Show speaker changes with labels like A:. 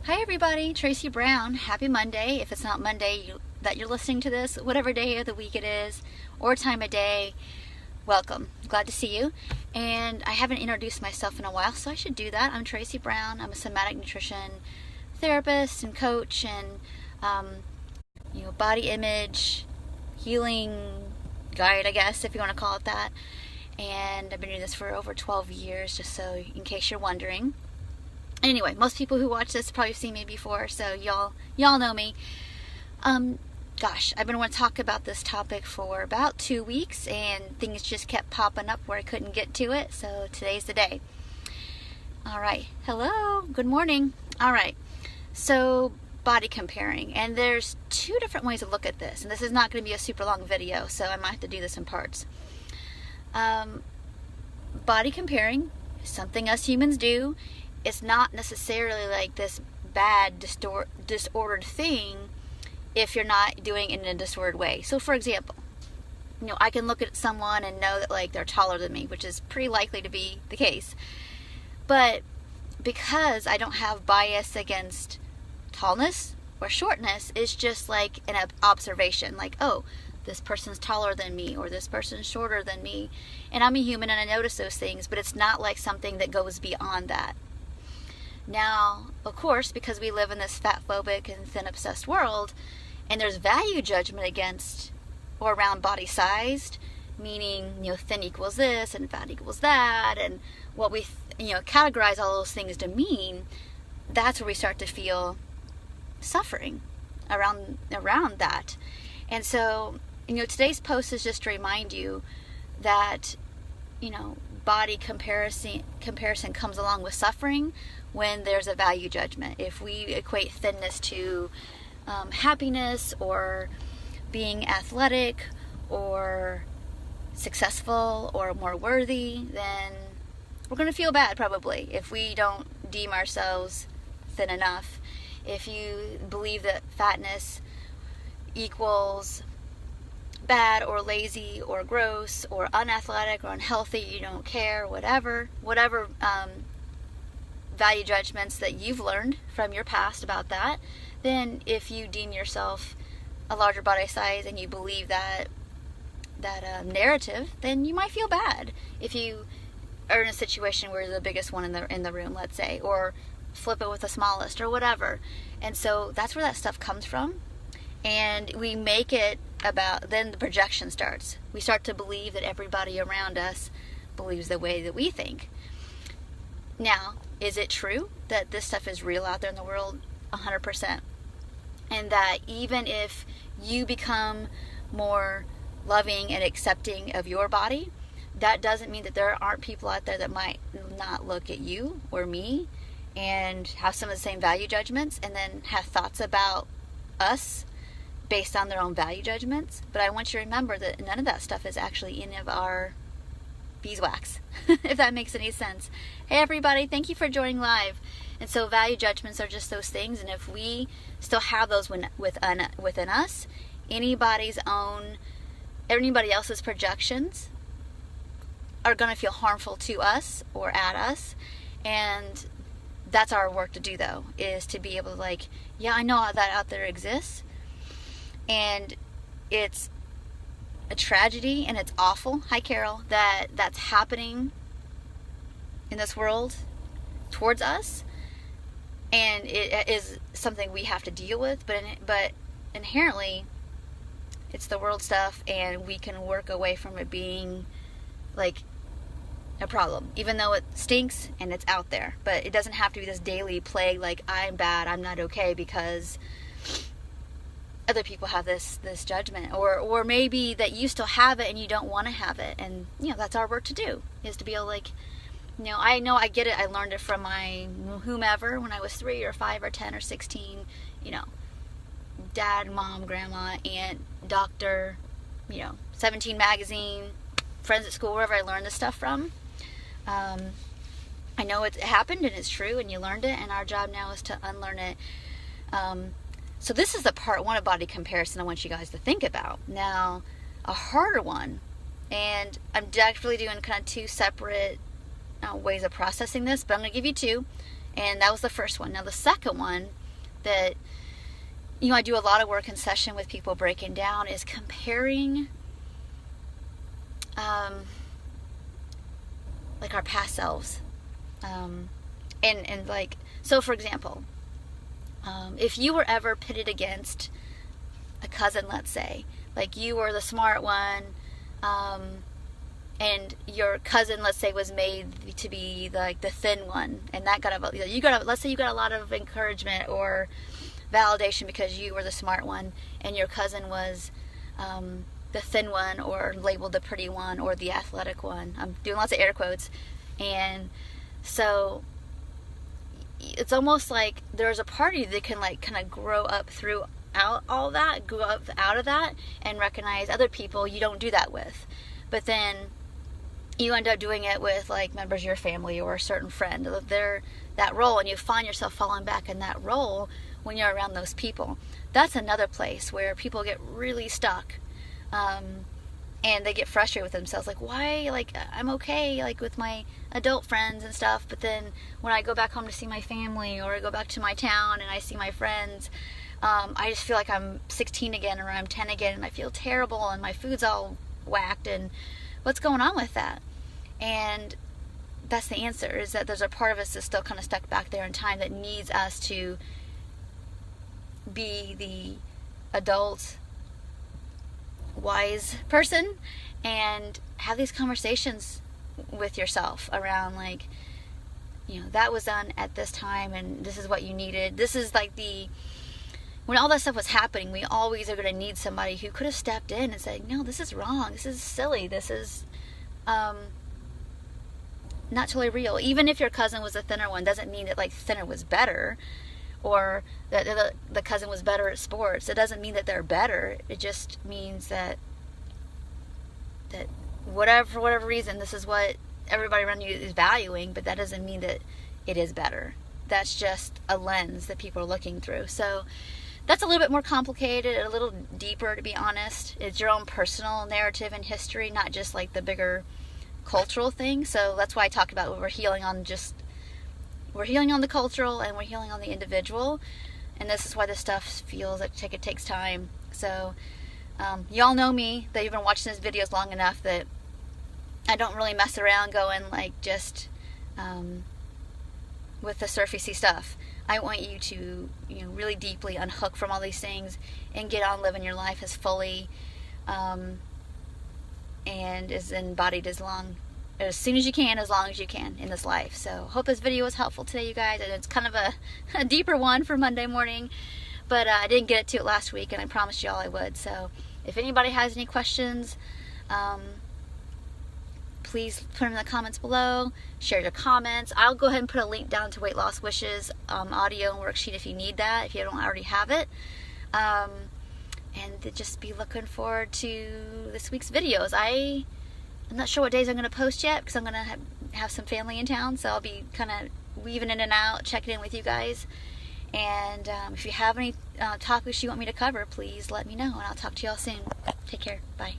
A: Hi everybody, Tracy Brown. Happy Monday. If it's not Monday that you're listening to this, whatever day of the week it is or time of day, welcome. Glad to see you. And I haven't introduced myself in a while, so I should do that. I'm Tracy Brown. I'm a somatic nutrition therapist and coach and body image healing guide, I guess, if you want to call it that. And I've been doing this for over 12 years, just so in case you're wondering. Anyway, most people who watch this probably have seen me before, so y'all know me. I've been wanting to talk about this topic for about 2 weeks, and things just kept popping up where I couldn't get to it, so today's the day. All right, hello, good morning. All right, so body comparing, and there's two different ways to look at this, and this is not going to be a super long video, so I might have to do this in parts. Body comparing is something us humans do. It's not necessarily like this bad, disordered thing if you're not doing it in a disordered way. So for example, I can look at someone and know that like they're taller than me, which is pretty likely to be the case. But because I don't have bias against tallness or shortness, it's just like an observation, like, oh, this person's taller than me or this person's shorter than me. And I'm a human and I notice those things, but it's not like something that goes beyond that. Now, of course, because we live in this fat-phobic and thin-obsessed world, and there's value judgment against or around body size, meaning, thin equals this and fat equals that, and what we, categorize all those things to mean, that's where we start to feel suffering around that. And so, today's post is just to remind you that, body comparison comes along with suffering when there's a value judgment. If we equate thinness to happiness or being athletic or successful or more worthy, then we're going to feel bad probably if we don't deem ourselves thin enough. If you believe that fatness equals bad or lazy or gross or unathletic or unhealthy, you don't care, whatever value judgments that you've learned from your past about that, then if you deem yourself a larger body size and you believe that narrative, then you might feel bad if you are in a situation where you're the biggest one in the room, let's say, or flip it with the smallest or whatever. And so that's where that stuff comes from. And we make it about, then the projection starts. We start to believe that everybody around us believes the way that we think. Now, is it true that this stuff is real out there in the world? 100%. And that even if you become more loving and accepting of your body, that doesn't mean that there aren't people out there that might not look at you or me and have some of the same value judgments and then have thoughts about us based on their own value judgments. But I want you to remember that none of that stuff is actually any of our beeswax, if that makes any sense. Hey everybody, thank you for joining live. And so value judgments are just those things, and if we still have those within us, anybody else's projections are going to feel harmful to us or at us. And that's our work to do, though, is to be able to I know that out there exists, and it's a tragedy and it's awful, hi Carol, that's happening in this world towards us, and it is something we have to deal with, but inherently it's the world stuff, and we can work away from it being like a problem, even though it stinks and it's out there. But it doesn't have to be this daily plague, like I'm bad, I'm not okay because other people have this judgment, or maybe that you still have it and you don't want to have it, and that's our work to do, is to be able I know I get it, I learned it from my whomever when I was 3 or 5 or 10 or 16, dad, mom, grandma, aunt, doctor, 17 magazine, friends at school, wherever I learned this stuff from. I know it happened and it's true and you learned it, and our job now is to unlearn it. So this is the part one of body comparison I want you guys to think about. Now, a harder one, and I'm actually doing kind of two separate ways of processing this, but I'm going to give you two, And that was the first one. Now the second one that, you know, I do a lot of work in session with people breaking down is comparing like our past selves. And like, so for example, if you were ever pitted against a cousin, let's say, like you were the smart one, and your cousin, let's say, was made to be like the thin one, and that let's say you got a lot of encouragement or validation because you were the smart one, and your cousin was the thin one, or labeled the pretty one, or the athletic one. I'm doing lots of air quotes. And so it's almost like there's a part of you that can like kind of grow up throughout all that, grow up out of that, and recognize other people you don't do that with. But then you end up doing it with like members of your family or a certain friend. They're that role, and you find yourself falling back in that role when you're around those people. That's another place where people get really stuck. And they get frustrated with themselves, like, why, like, I'm okay, like, with my adult friends and stuff, but then when I go back home to see my family, or I go back to my town and I see my friends, I just feel like I'm 16 again, or I'm 10 again, and I feel terrible, and my food's all whacked, and what's going on with that? And that's the answer, is that there's a part of us that's still kind of stuck back there in time that needs us to be the adult, wise person and have these conversations with yourself around, like, you know, that was done at this time and this is what you needed. This is like when all that stuff was happening, we always are going to need somebody who could have stepped in and said, no, this is wrong, this is silly, this is not totally real. Even if your cousin was a thinner one, doesn't mean that like thinner was better, or that the cousin was better at sports. It doesn't mean that they're better. It just means that for whatever reason, this is what everybody around you is valuing, but that doesn't mean that it is better. That's just a lens that people are looking through. So that's a little bit more complicated, a little deeper, to be honest. It's your own personal narrative and history, not just like the bigger cultural thing. So that's why I talk about we're healing on the cultural, and we're healing on the individual, and this is why this stuff feels like it takes time. So y'all know me, that you've been watching these videos long enough, that I don't really mess around going like just with the surfacey stuff. I want you to, you know, really deeply unhook from all these things and get on living your life as fully and as embodied as soon as you can, as long as you can in this life. So hope this video was helpful today, you guys. And it's kind of a deeper one for Monday morning, but I didn't get to it last week, and I promised y'all I would. So if anybody has any questions, please put them in the comments below. Share your comments. I'll go ahead and put a link down to Weight Loss Wishes audio and worksheet if you need that, if you don't already have it. And just be looking forward to this week's videos. I'm not sure what days I'm going to post yet, because I'm going to have some family in town, so I'll be kind of weaving in and out, checking in with you guys. And if you have any topics you want me to cover, please let me know, and I'll talk to y'all soon. Take care. Bye.